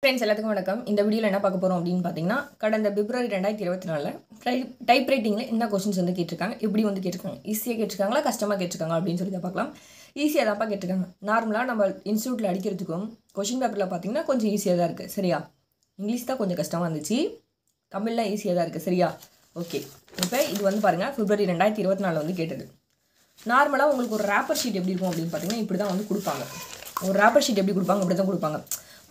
Friends எல்லாத்துக்கும் வணக்கம். இந்த வீடியோவில் என்ன பார்க்க போகிறோம் அப்படின்னு பார்த்தீங்கன்னா, கடந்த பிப்ரவரி 2024 டைப் ரைட்டிங்கில் என்ன கொஸ்டின்ஸ் வந்து கேட்டிருக்காங்க, எப்படி வந்து கேட்டிருக்காங்க, ஈஸியாக கேட்டிருக்காங்களா கஷ்டமாக கேட்டிருக்காங்க அப்படின்னு சொல்லி தான் பார்க்கலாம். ஈஸியாக தான்ப்பா கேட்டிருக்காங்க. நார்மலாக நம்ம இன்ஸ்டியூட்டில் அடிக்கிறதுக்கும் கொஸ்டின் பேப்பரில் பார்த்தீங்கன்னா கொஞ்சம் ஈஸியாக தான் இருக்குது. சரியா? இங்கிலீஷ் தான் கொஞ்சம் கஷ்டமாக இருந்துச்சு, தமிழில் ஈஸியாக தான் இருக்குது. சரியா? ஓகே. இப்போ இது வந்து பாருங்கள், பிப்ரவரி 2024 வந்து கேட்டது. நார்மலாக உங்களுக்கு ஒரு ரேப்பர் ஷீட் எப்படி இருக்கும் அப்படின்னு பார்த்தீங்கன்னா இப்படி தான் வந்து கொடுப்பாங்க. ஒரு ரேப்பர் ஷீட் எப்படி கொடுப்பாங்க, இப்படி தான் கொடுப்பாங்க.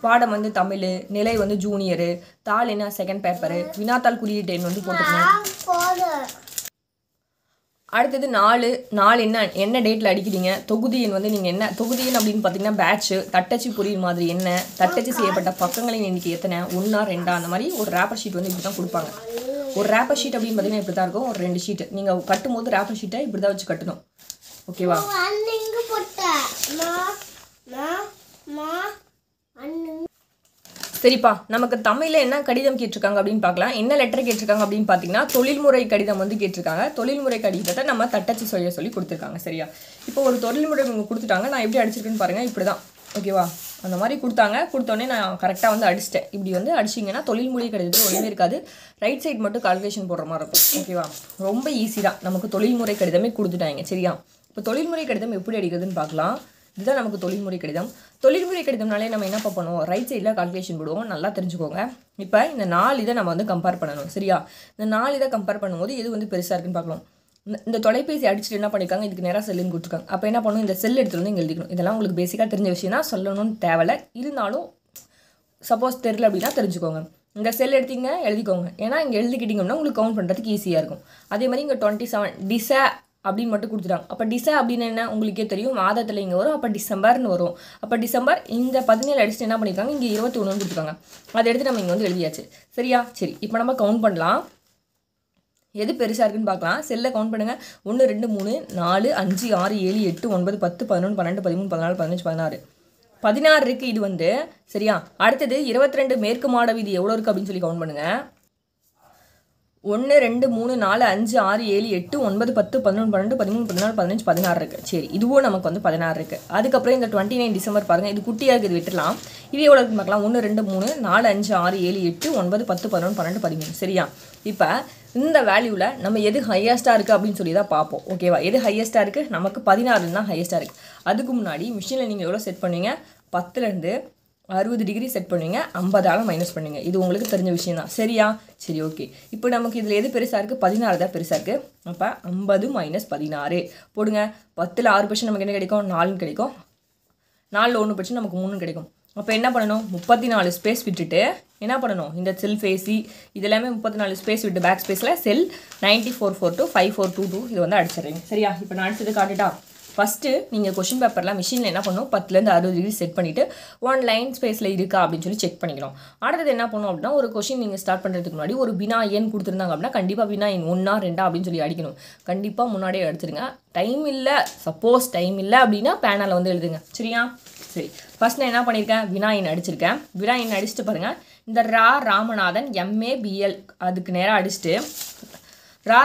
பாடம் வந்து தமிழ், நிலை வந்து ஜூனியரு, தாள் என்ன செகண்ட் பேப்பரு, வினாத்தாள் குறியீட்டு எண் வந்து போட்டுக்கணும். அடுத்தது நாலு என்ன டேட்டில் அடிக்கிறீங்க, தொகுதி எண் வந்து நீங்கள் என்ன தொகுதி எண் அப்படின்னு பார்த்தீங்கன்னா பேட்ச்சு, தட்டச்சு புரியும் மாதிரி என்ன, தட்டச்சு செய்யப்பட்ட பக்கங்களின் எண்ணிக்கை எத்தனை, 1 2 அந்த மாதிரி ஒரு ரேப்பர் ஷீட் வந்து இப்படி தான் கொடுப்பாங்க. ஒரு ரேப்பர் ஷீட் அப்படின்னு பார்த்தீங்கன்னா இப்படி தான் இருக்கும். ஒரு 2 ஷீட் நீங்கள் கட்டும் போது ரேப்பர் ஷீட்டை இப்படி தான் வச்சு கட்டணும். ஓகேவா? சரிப்பா, நமக்கு தமிழில் என்ன கடிதம் கேட்டிருக்காங்க அப்படின்னு பார்க்கலாம். என்ன லெட்டர் கேட்டிருக்காங்க அப்படின்னு பார்த்தீங்கன்னா தொழில்முறை கடிதம் வந்து கேட்டிருக்காங்க. தொழில்முறை கடிதத்தை நம்ம தட்டச்சு செய்ய சொல்லி கொடுத்துருக்காங்க. சரியா? இப்போ ஒரு தொழில்முறை இவங்க கொடுத்துட்டாங்க. நான் எப்படி அடிச்சிருக்கேன்னு பாருங்கள். இப்படி தான். ஓகேவா? அந்த மாதிரி கொடுத்தாங்க. கொடுத்தோடனே நான் கரெக்டாக வந்து அடிச்சிட்டேன். இப்படி வந்து அடிச்சிங்கன்னா தொழில்முறை கடிதத்தில் ஒன்றுமே இருக்காது. ரைட் சைட் மட்டும் கால்குலேஷன் போடுற மாதிரி இருக்கும். ஓகேவா? ரொம்ப ஈஸி தான். நமக்கு தொழில்முறை கடிதமே கொடுத்துட்டாங்க. சரியா? இப்போ தொழில்முறை கடிதம் எப்படி அடிக்கிறதுன்னு பார்க்கலாம். இதுதான் நமக்கு தொழில்முறை கடிதம். தொழில்முறை கடிதம்னாலே நம்ம என்ன பண்ணுவோம், ரைட் சைடில் கால்குலேஷன் போடுவோம். நல்லா தெரிஞ்சுக்கோங்க. இப்போ இந்த 4 இதை நம்ம வந்து கம்பேர் பண்ணணும். சரியா? இந்த 4 இதை கம்பேர் பண்ணும்போது எது வந்து பெருசாக இருக்குன்னு பார்க்கலாம். இந்த தொலைபேசி அடிச்சுட்டு என்ன பண்ணியிருக்காங்க, இதுக்கு நேராக செல்லுன்னு கொடுத்துருக்காங்க. அப்போ என்ன பண்ணணும், இந்த செல் எடுத்துகிட்டு வந்து இங்கே எழுதிக்கணும். இதெல்லாம் உங்களுக்கு பேசிக்காக தெரிஞ்ச விஷயம் தான், சொல்லணும்னு தேவையில்லை. இருந்தாலும் சப்போஸ் தெரியல அப்படின்னா தெரிஞ்சுக்கோங்க. இந்த செல் எடுத்தீங்க எழுதிக்கோங்க. ஏன்னா இங்கே எழுதிக்கிட்டிங்கன்னா உங்களுக்கு கவுண்ட் பண்ணுறதுக்கு ஈஸியாக இருக்கும். அதே மாதிரி இங்கே 27 டிச அப்படின்னு மட்டும் கொடுத்துட்டாங்க. அப்போ டிச அப்படின்னு என்ன உங்களுக்கே தெரியும், மாதத்தில் இங்கே வரும். அப்போ டிசம்பர்னு வரும். அப்போ டிசம்பர் இந்த 17 அடிச்சுட்டு என்ன பண்ணியிருக்காங்க, இங்கே 21 கொடுத்துருக்காங்க. அதை எடுத்து நம்ம இங்கே வந்து எழுதியாச்சு. சரியா? சரி, இப்போ நம்ம கவுண்ட் பண்ணலாம். எது பெருசாக இருக்குன்னு பார்க்கலாம். செல்லை கவுண்ட் பண்ணுங்கள். 1 2 3 4 5 6 7 8 9 10 11 12 13 14 15 16 16 இருக்குது இது வந்து. சரியா? அடுத்தது 22 மேற்கு மாட வீதி எவ்வளோ இருக்குது அப்படின்னு சொல்லி கவுண்ட் பண்ணுங்கள். 1 2 3 4 5 6 7 8 9 10 11 12 13 14 15 16 இருக்குது. சரி, இதுவும் நமக்கு வந்து 16 இருக்குது. அதுக்கப்புறம் இந்த 29 டிசம்பர் பாருங்கள், இது குட்டியாக இருக்குது, விட்டுலாம். இது எவ்வளோ இருக்குன்னு பார்க்கலாம். 1 2 3 4 5 6 7 8 9 10 11 12 13. சரியா? இப்போ இந்த வேல்யூவில் நம்ம எது ஹையஸ்ட்டாக இருக்குது அப்படின்னு சொல்லி தான் பார்ப்போம். ஓகேவா? எது ஹையஸ்ட்டாக இருக்குது, நமக்கு 16 தான் ஹையஸ்ட்டாக இருக்குது. அதுக்கு முன்னாடி மிஷினில் நீங்கள் எவ்வளோ செட் பண்ணுவீங்க, 10லேருந்து 60 டிகிரி செட் பண்ணுவீங்க, 50ஆல் மைனஸ் பண்ணுங்க. இது உங்களுக்கு தெரிஞ்ச விஷயம் தான். சரியா? சரி, ஓகே. இப்போ நமக்கு இதில் எது பெருசாக இருக்குது, 16 தான் பெருசாக இருக்குது. அப்போ 50 - 16 போடுங்க. 10ல் 6% நமக்கு என்ன கிடைக்கும், 4 கிடைக்கும். 4ல் 1 பட்சம் நமக்கு 3 கிடைக்கும். அப்போ என்ன பண்ணணும், 34 ஸ்பேஸ் விட்டுட்டு என்ன பண்ணணும், இந்த செல் ஃபேஸி இதெல்லாமே 34 ஸ்பேஸ் விட்டு பேக் ஸ்பேஸில் செல் 9442 5422 இது வந்து அடிச்சிடுறீங்க. சரியா? இப்போ நான் அடிச்சது காட்டுட்டா. ஃபஸ்ட்டு நீங்கள் கொஷின் பேப்பரில் மிஷினில் என்ன பண்ணணும், 10லேருந்து 60 டிகிரி செட் பண்ணிவிட்டு 1 லைன் ஸ்பேஸில் இருக்கா அப்படின்னு சொல்லி செக் பண்ணிக்கணும். அடுத்தது என்ன பண்ணணும் அப்படின்னா, ஒரு கொஷின் நீங்கள் ஸ்டார்ட் பண்ணுறதுக்கு முன்னாடி ஒரு வினா எண் கொடுத்துருந்தாங்க அப்படின்னா கண்டிப்பாக வினா எண் 1 2 அப்படின்னு சொல்லி அடிக்கணும். கண்டிப்பாக முன்னாடியே அடிச்சிருங்க. டைம் இல்லை, சப்போஸ் டைம் இல்லை அப்படின்னா பேனாவில் வந்து எழுதுங்க. சரியா? சரி, ஃபஸ்ட் நான் என்ன பண்ணியிருக்கேன், வினா எண் அடிச்சிருக்கேன். வினா எண் அடிச்சுட்டு பாருங்கள், இந்த ராமநாதன் MABL அதுக்கு நேராக அடிச்சுட்டு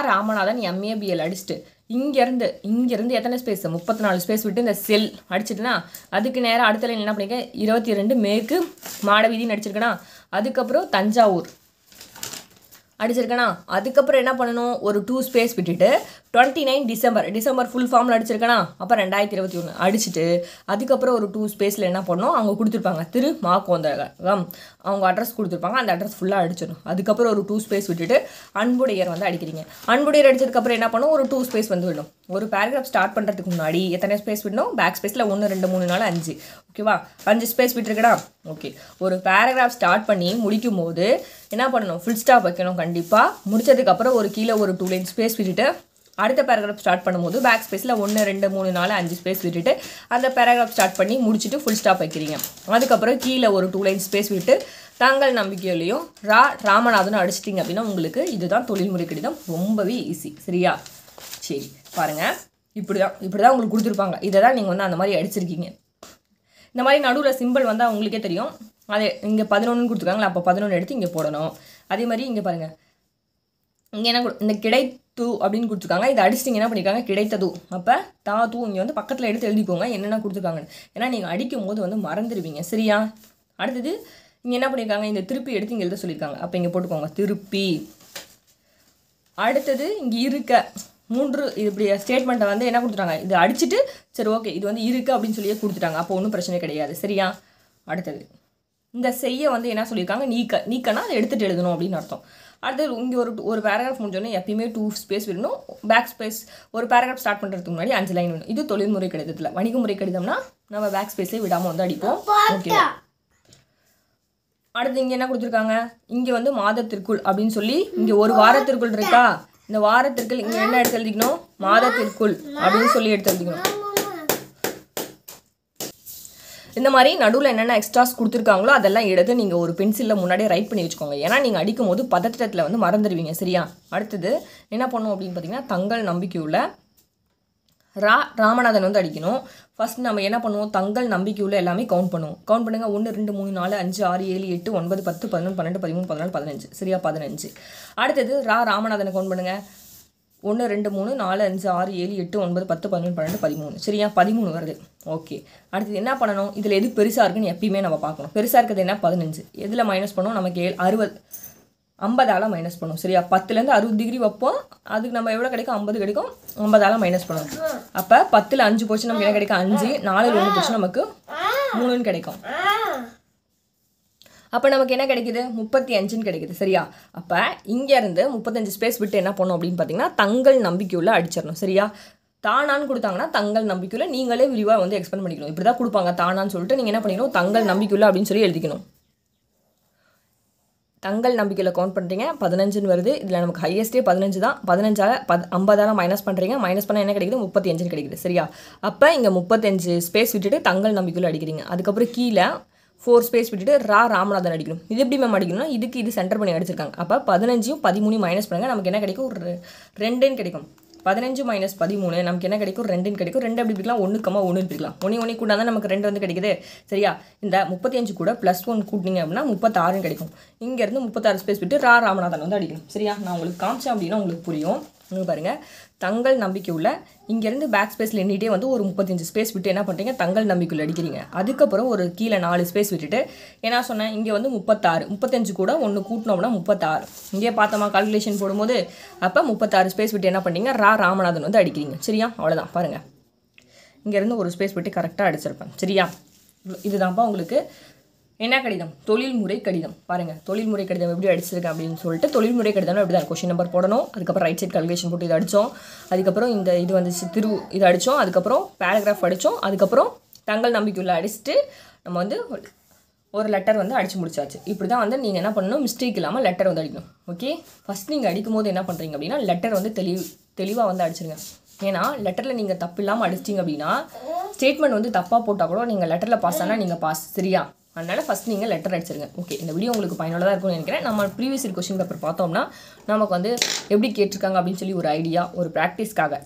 ராமநாதன் MABL அடிச்சுட்டு இங்கேருந்து எத்தனை ஸ்பேஸ், 34 ஸ்பேஸ் விட்டு இந்த செல் அடிச்சிட்டுனா அதுக்கு நேரம் அடுத்த லைன் என்ன பண்ணியிருக்கேன், 22 மேற்கு மாடவீதின்னு அடிச்சிருக்கேனா. அதுக்கப்புறம் தஞ்சாவூர் அடிச்சிருக்கேனா. அதுக்கப்புறம் என்ன பண்ணணும், ஒரு 2 ஸ்பேஸ் விட்டுட்டு 29 டிசம்பர் ஃபுல் ஃபார்மில் அடிச்சிருக்கேனா. அப்போ 2021 அடிச்சுட்டு அதுக்கப்புறம் ஒரு 2 ஸ்பேஸில் என்ன பண்ணணும், அவங்க கொடுத்துருப்பாங்க திரு மாக்கோந்தகம், அவங்க அட்ரஸ் கொடுத்துருப்பாங்க, அந்த அட்ரஸ் ஃபுல்லாக அடிச்சிடணும். அதுக்கப்புறம் ஒரு 2 ஸ்பேஸ் விட்டுட்டு அன்புடையர் வந்து அடிக்கிறீங்க. அன்புடையர் அடிச்சதுக்கப்புறம் என்ன பண்ணணும், ஒரு 2 ஸ்பேஸ் வந்து விடணும். ஒரு பேராகிராஃப் ஸ்டார்ட் பண்ணுறதுக்கு முன்னாடி எத்தனை ஸ்பேஸ் விடணும், பேக் ஸ்பேஸில் 1 2 3 4 5. ஓகேவா? 5 ஸ்பேஸ் விட்டுருக்கடா. ஓகே. ஒரு பேராகிராஃப் ஸ்டார்ட் பண்ணி முடிக்கும் போது என்ன பண்ணணும், ஃபுல் ஸ்டாப் வைக்கணும் கண்டிப்பாக. முடிச்சதுக்கப்புறம் ஒரு கீழே ஒரு 2 லைன் ஸ்பேஸ் விட்டுட்டு அடுத்த பேராகிராஃப் ஸ்டார்ட் பண்ணும்போது பேக் ஸ்பேஸில் 1 2 3 4 5 ஸ்பேஸ் விட்டுட்டு அந்த பேராகிராஃப் ஸ்டார்ட் பண்ணி முடிச்சுட்டு ஃபுல் ஸ்டாப் வைக்கிறீங்க. அதுக்கப்புறம் கீழே ஒரு 2 லைன் ஸ்பேஸ் விட்டு தங்கள் நம்பிக்கையிலையும் ராமநாதன் அடிச்சிட்டிங்க அப்படின்னா உங்களுக்கு இதுதான் தொழில்முறை கடிதம். ரொம்பவே ஈஸி. சரியா? சரி, பாருங்கள். இப்படி தான் உங்களுக்கு கொடுத்துருப்பாங்க. இதை தான் நீங்கள் வந்து அந்த மாதிரி அடிச்சிருக்கீங்க. இந்த மாதிரி நடுவில் சிம்பிள் வந்தால் உங்களுக்கே தெரியும். அதே இங்கே 11 கொடுத்துருக்காங்களா, அப்போ 11 எடுத்து இங்கே போடணும். அதே மாதிரி இங்கே பாருங்கள், இங்கே என்ன இந்த கிடைத்து அப்படின்னு கொடுத்துருக்காங்க. இதை அடிச்சிட்டிங்க என்ன பண்ணியிருக்காங்க, கிடைத்தது. அப்போ தூ இங்கே வந்து பக்கத்தில் எடுத்து எழுதிக்கோங்க என்னென்ன கொடுத்துருக்காங்கன்னு. ஏன்னா நீங்கள் அடிக்கும் போது வந்து மறந்துடுவீங்க. சரியா? அடுத்தது இங்கே என்ன பண்ணியிருக்காங்க, இந்த திருப்பி எடுத்து இங்கே எழுத சொல்லியிருக்காங்க. அப்போ இங்கே போட்டுக்கோங்க திருப்பி. அடுத்தது இங்கே இருக்க 3 இப்படி ஸ்டேட்மெண்ட்டை வந்து என்ன கொடுத்துட்டாங்க, இது அடிச்சுட்டு சரி ஓகே இது வந்து இருக்குது அப்படின்னு சொல்லியே கொடுத்துட்டாங்க. அப்போ ஒன்றும் பிரச்சனை கிடையாது. சரியா? அடுத்தது இந்த செய்ய வந்து என்ன சொல்லியிருக்காங்க, நீக்கனா அதை எடுத்துகிட்டு எழுதணும் அப்படின்னு அர்த்தம். அடுத்தது இங்கே ஒரு பேராகிராஃப் முடிஞ்சோடனே எப்பயுமே 2 ஸ்பேஸ் விடணும். பேக் ஸ்பேஸ் ஒரு பேராகிராஃப் ஸ்டார்ட் பண்ணுறதுக்கு முன்னாடி 5 லைன் வேணும். இது தொழில்முறை கடிதத்தில். வணிக முறை கடிதம்னா நம்ம பேக் ஸ்பேஸே விடாமல் வந்து அடிப்போம். ஓகே. அடுத்து இங்கே என்ன கொடுத்துருக்காங்க, இங்கே வந்து மாதத்திற்குள் அப்படின்னு சொல்லி இங்கே ஒரு வாரத்திற்குள் இருக்கா, இந்த வாரத்திற்குள் இங்கே என்ன எடுத்து எழுதிக்கணும், மாதத்திற்குள் அப்படின்னு சொல்லி எடுத்து எழுதிக்கணும். இந்த மாதிரி நடுவில் என்னென்ன எக்ஸ்ட்ராஸ் கொடுத்துருக்காங்களோ அதெல்லாம் எடுத்து நீங்கள் ஒரு பென்சிலில் முன்னாடியே ரைட் பண்ணி வச்சுக்கோங்க. ஏன்னா நீங்கள் அடிக்கும் போது பதட்டத்தில் வந்து மறந்துடுவீங்க. சரியா? அடுத்தது என்ன பண்ணணும் அப்படின்னு பார்த்தீங்கன்னா, தங்கள் நம்பிக்கையுள்ள ராமநாதன் வந்து அடிக்கணும். ஃபர்ஸ்ட் நம்ம என்ன பண்ணுவோம், தங்கள் நம்பிக்கையுள்ள எல்லாமே கவுண்ட் பண்ணுவோம். கவுண்ட் பண்ணுங்கள். 1 2 3 4 5 6 7 8 9 10 11 12 13 14 15. சரியா? 15. அடுத்தது ராமநாதனை கவுண்ட் பண்ணுங்கள். 1 2 3 4 5 6 7 8 9 10 11 12 13. சரியா? 13 வருது. ஓகே. அடுத்தது என்ன பண்ணணும், இதில் எது பெருசாக இருக்குன்னு எப்பயுமே நம்ம பார்க்கணும். பெருசாக இருக்கிறது என்ன, 15. எதில் மைனஸ் பண்ணுவோம், நமக்கு 50ஆல் மைனஸ் பண்ணுவோம். சரியா? 10லேருந்து 60 டிகிரி வைப்போம். அதுக்கு நம்ம எவ்வளோ கிடைக்கும், 50 கிடைக்கும். 50ஆல் மைனஸ் பண்ணுவோம். அப்போ 10ல் 5 போச்சு நமக்கு என்ன கிடைக்கும், 5. 4ல் 1 போச்சு நமக்கு 3ன்னு கிடைக்கும். அப்போ நமக்கு என்ன கிடைக்குது, 35ன்னு கிடைக்குது. சரியா? அப்போ இங்கேருந்து 35 ஸ்பேஸ் விட்டு என்ன பண்ணணும் அப்படின்னு பார்த்தீங்கன்னா, தங்கள் நம்பிக்கையுள்ள அடிச்சிடணும். சரியா? தானான்னு கொடுத்தாங்கன்னா தங்கள் நம்பிக்கையுள்ள நீங்களே விரிவாக வந்து எக்ஸ்பிளைன் பண்ணிக்கணும். இப்படி தான் கொடுப்பாங்க தானான்னு சொல்லிட்டு நீங்கள் என்ன பண்ணிக்கணும், தங்கள் நம்பிக்கையுள்ள அப்படின்னு சொல்லி எழுதிக்கணும். தங்கள் நம்பிக்கையில் கவுண்ட் பண்ணுறீங்க, 15ன்னு வருது. இதில் நமக்கு ஹையஸ்ட்டே 15 தான். 15ஆல் 50ஆல் மைனஸ் பண்ணுறீங்க. மைனஸ் பண்ணால் என்ன கிடைக்குது, 35ன்னு கிடைக்குது. சரியா? அப்போ இங்கே 35 ஸ்பேஸ் விட்டுட்டு தங்கள் நம்பிக்கையில் அடிக்கிறீங்க. அதுக்கப்புறம் கீழே 4 ஸ்பேஸ் விட்டுட்டு ராமநாதன் அடிக்கணும். இது எப்படி மேம் அடிக்கணும்னா, இதுக்கு இது சென்டர் பண்ணி அடிச்சிருக்காங்க. அப்போ 15 13 மைனஸ் பண்ணுங்கள். நமக்கு என்ன கிடைக்கும், ஒரு 2ன்னு கிடைக்கும். 15 - 13 நமக்கு என்ன கிடைக்கும், 2ன்னு கிடைக்கும். 2 எப்படி பிரிக்கலாம், 1,1ன்னு பிரிக்கலாம். 1 கூட தான் நமக்கு 2 வந்து கிடைக்குது. சரியா? இந்த 35 கூட +1 கூட்டினீங்க அப்படின்னா 36ன்னு கிடைக்கும். இங்கேருந்து 36 ஸ்பேஸ் விட்டு ராமநாதன் வந்து அடிக்கணும். சரியா? நான் உங்களுக்கு காமிச்சேன் அப்படின்னா உங்களுக்கு புரியும். இங்கே பாருங்கள், தங்கள் நம்பிக்கை உள்ள இங்கேருந்து பேக் ஸ்பேஸில் எண்ணிட்டே வந்து ஒரு 35 ஸ்பேஸ் விட்டு என்ன பண்ணுறீங்க, தங்கள் நம்பிக்கையில் அடிக்கிறீங்க. அதுக்கப்புறம் ஒரு கீழே 4 ஸ்பேஸ் விட்டுட்டு என்ன சொன்னேன், இங்கே வந்து 36, 35 கூட 1 கூட்டினோம்னா 36. இங்கே பார்த்தோமா கால்குலேஷன் போடும்போது. அப்போ 36 ஸ்பேஸ் விட்டு என்ன பண்ணீங்க, ராமநாதன் வந்து அடிக்கிறீங்க. சரியா? அவ்வளோதான். பாருங்கள், இங்கேருந்து ஒரு ஸ்பேஸ் விட்டு கரெக்டாக அடிச்சிருப்பேன். சரியா? இதுதான்ப்பா உங்களுக்கு என்ன கடிதம், தொழில்முறை கடிதம். பாருங்கள், தொழில்முறை கடிதம் எப்படி அடிச்சிருக்கேன் அப்படின்னு சொல்லிட்டு. தொழில்முறை கடிதம் எப்படி தான் கொஸ்டின் நம்பர் போடணும். அதுக்கப்புறம் ரைட் சைட் கால்குலேஷன் போட்டு இது அடித்தோம். அதுக்கப்புறம் இந்த இது வந்துச்சு இது அடித்தோம். அதுக்கப்புறம் பேராகிராஃப் அடித்தோம். அதுக்கப்புறம் தங்கள் நம்பிக்கையுள்ள அடிச்சுட்டு நம்ம வந்து ஒரு லெட்டர் வந்து அடித்து முடிச்சாச்சு. இப்படி தான் வந்து நீங்கள் என்ன பண்ணணும், மிஸ்டேக் இல்லாமல் லெட்டர் வந்து அடிக்கணும். ஓகே. ஃபஸ்ட் நீங்கள் அடிக்கும் போது என்ன பண்ணுறீங்க அப்படின்னா, லெட்டர் வந்து தெளிவாக வந்து அடிச்சிருங்க. ஏன்னா லெட்டரில் நீங்கள் தப்பு இல்லாமல் அடிச்சிட்டிங்க அப்படின்னா, ஸ்டேட்மெண்ட் வந்து தப்பாக போட்டால் கூட நீங்கள் லெட்டரில் பாஸ் ஆனால் நீங்கள் பாஸ். சரியா? அதனால் ஃபஸ்ட் நீங்கள் லெட்டர் அடிச்சிருங்க. ஓகே. இந்த வீடியோ உங்களுக்கு பயனுள்ளதாக இருக்கும்னு நினைக்கிறேன். நம்ம ப்ரீவியஸ் இயர் கொஸ்டின் பேப்பர் பார்த்தோம்னா நமக்கு வந்து எப்படி கேட்டிருக்காங்க அப்படின்னு சொல்லி ஒரு ஐடியா, ஒரு ப்ராக்டிஸ்க்காக